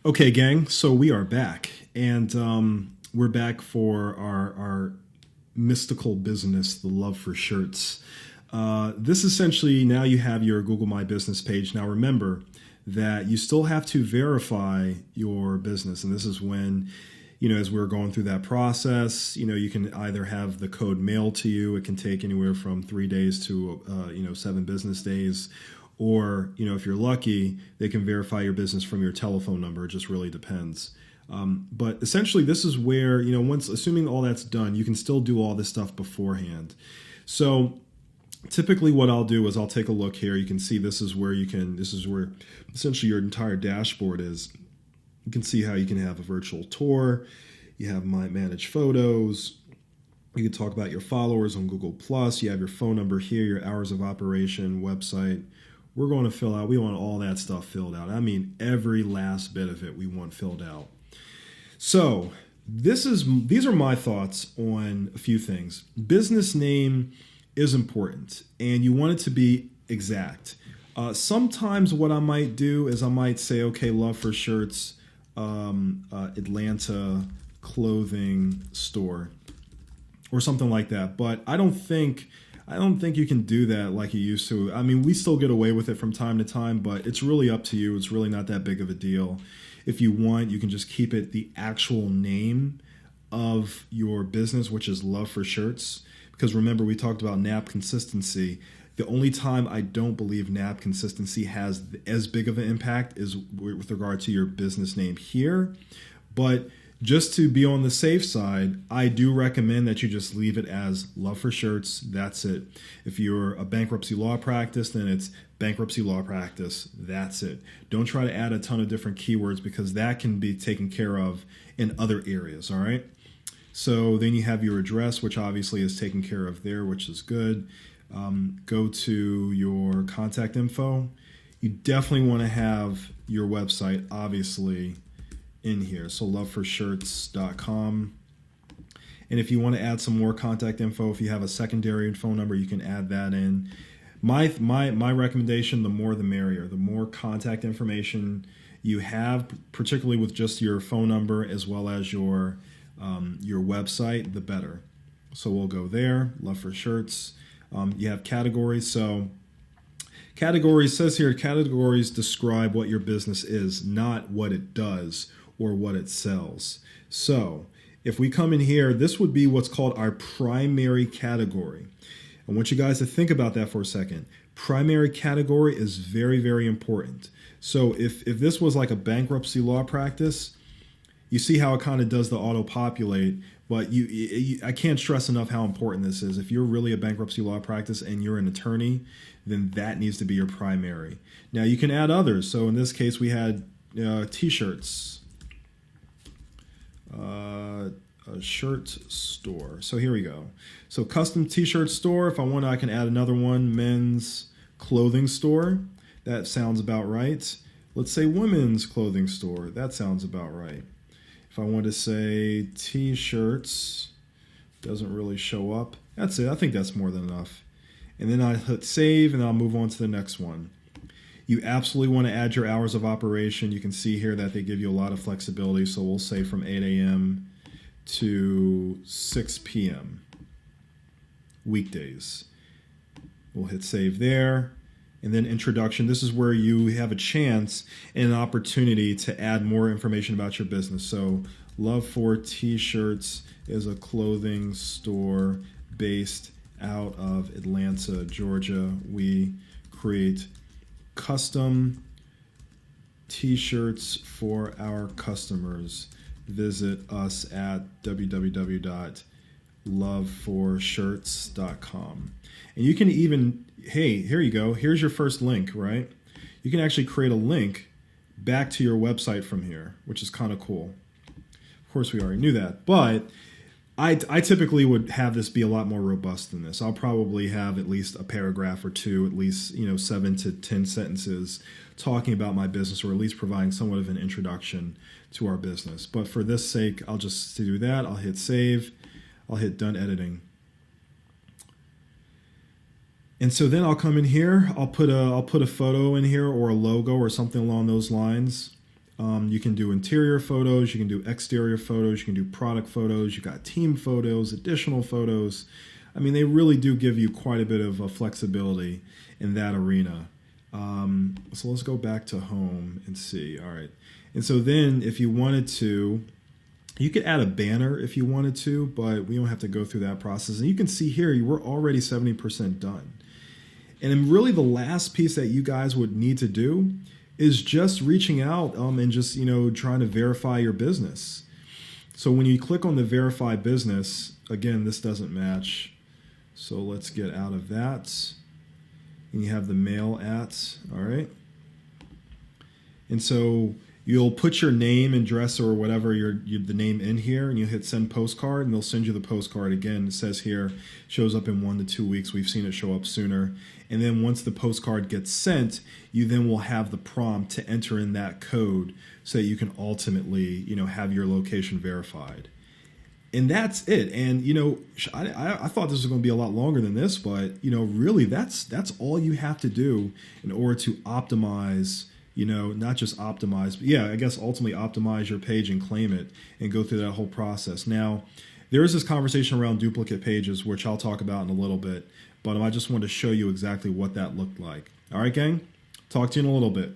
Okay, gang. So we are back, and we're back for our mystical business, the love for shirts. This essentially now you have your Google My Business page. Now remember that you still have to verify your business, and this is when as we're going through that process, you can either have the code mailed to you. It can take anywhere from 3 days to 7 business days. Or, if you're lucky, they can verify your business from your telephone number. It just really depends. But essentially, this is where, once assuming all that's done, you can still do all this stuff beforehand. So typically what I'll do is I'll take a look here. You can see this is where essentially your entire dashboard is. You can see how you can have a virtual tour. You have my managed photos. You can talk about your followers on Google+. You have your phone number here, your hours of operation, website. We want all that stuff filled out. I mean, every last bit of it we want filled out. So these are my thoughts on a few things. Business name is important, and you want it to be exact. Sometimes what I might do is I might say, okay, Love for Shirts, Atlanta clothing store, or something like that. But I don't think you can do that like you used to. I mean, we still get away with it from time to time, but it's really up to you. It's really not that big of a deal. If you want, you can just keep it the actual name of your business, which is Love for Shirts. Because remember, we talked about NAP consistency. The only time I don't believe NAP consistency has as big of an impact is with regard to your business name here. But just to be on the safe side, I do recommend that you just leave it as Love for Shirts. That's it. If you're a bankruptcy law practice, then it's bankruptcy law practice. That's it. Don't try to add a ton of different keywords because that can be taken care of in other areas, all right? So then you have your address, which obviously is taken care of there, which is good. Go to your contact info. You definitely want to have your website, obviously, in here. So loveforshirts.com. And if you want to add some more contact info, if you have a secondary phone number, you can add that in. My recommendation, the more the merrier. The more contact information you have, particularly with just your phone number as well as your website, the better. So we'll go there, Love for Shirts. You have categories. So categories says here, categories describe what your business is, not what it does or what it sells. So if we come in here, this would be what's called our primary category. I want you guys to think about that for a second. Primary category is very, very important. So if this was like a bankruptcy law practice, you see how it kind of does the auto-populate, but I can't stress enough how important this is. If you're really a bankruptcy law practice and you're an attorney, then that needs to be your primary. Now you can add others. So in this case, we had t-shirts. A shirt store. So here we go. So custom t-shirt store. If I want, I can add another one. Men's clothing store. That sounds about right. Let's say women's clothing store. That sounds about right. If I want to say t-shirts, doesn't really show up. That's it. I think that's more than enough. And then I hit save and I'll move on to the next one. You absolutely want to add your hours of operation. You can see here that they give you a lot of flexibility. So we'll say from 8 a.m. to 6 p.m. weekdays. We'll hit save there. And then introduction. This is where you have a chance and an opportunity to add more information about your business. So Love for T-shirts is a clothing store based out of Atlanta, Georgia. We create custom t-shirts for our customers. Visit us at www.loveforshirts.com. And you can even, hey, here you go. Here's your first link, right? You can actually create a link back to your website from here, which is kind of cool. Of course, we already knew that, but I typically would have this be a lot more robust than this. I'll probably have at least a paragraph or two, at least 7 to 10 sentences talking about my business, or at least providing somewhat of an introduction to our business. But for this sake, I'll just do that. I'll hit save. I'll hit done editing. And so then I'll come in here. I'll put a photo in here or a logo or something along those lines. You can do interior photos, you can do exterior photos, you can do product photos, you got team photos, additional photos. I mean, they really do give you quite a bit of flexibility in that arena. So let's go back to home and see. All right. And so then if you wanted to, you could add a banner if you wanted to, but we don't have to go through that process. And you can see here, we're already 70% done. And then really the last piece that you guys would need to do is just reaching out and just, trying to verify your business. So when you click on the verify business, again, this doesn't match. So let's get out of that. And you have the mail at, all right. And so you'll put your name and address or whatever the name in here, and you hit send postcard, and they'll send you the postcard. Again, it says here, shows up in 1 to 2 weeks. We've seen it show up sooner. And then once the postcard gets sent, you then will have the prompt to enter in that code so that you can ultimately, have your location verified. And that's it. And, I thought this was going to be a lot longer than this, but, really that's all you have to do in order to optimize, not just optimize, but I guess ultimately optimize your page and claim it and go through that whole process. Now, there is this conversation around duplicate pages, which I'll talk about in a little bit, but I just wanted to show you exactly what that looked like. All right, gang? Talk to you in a little bit.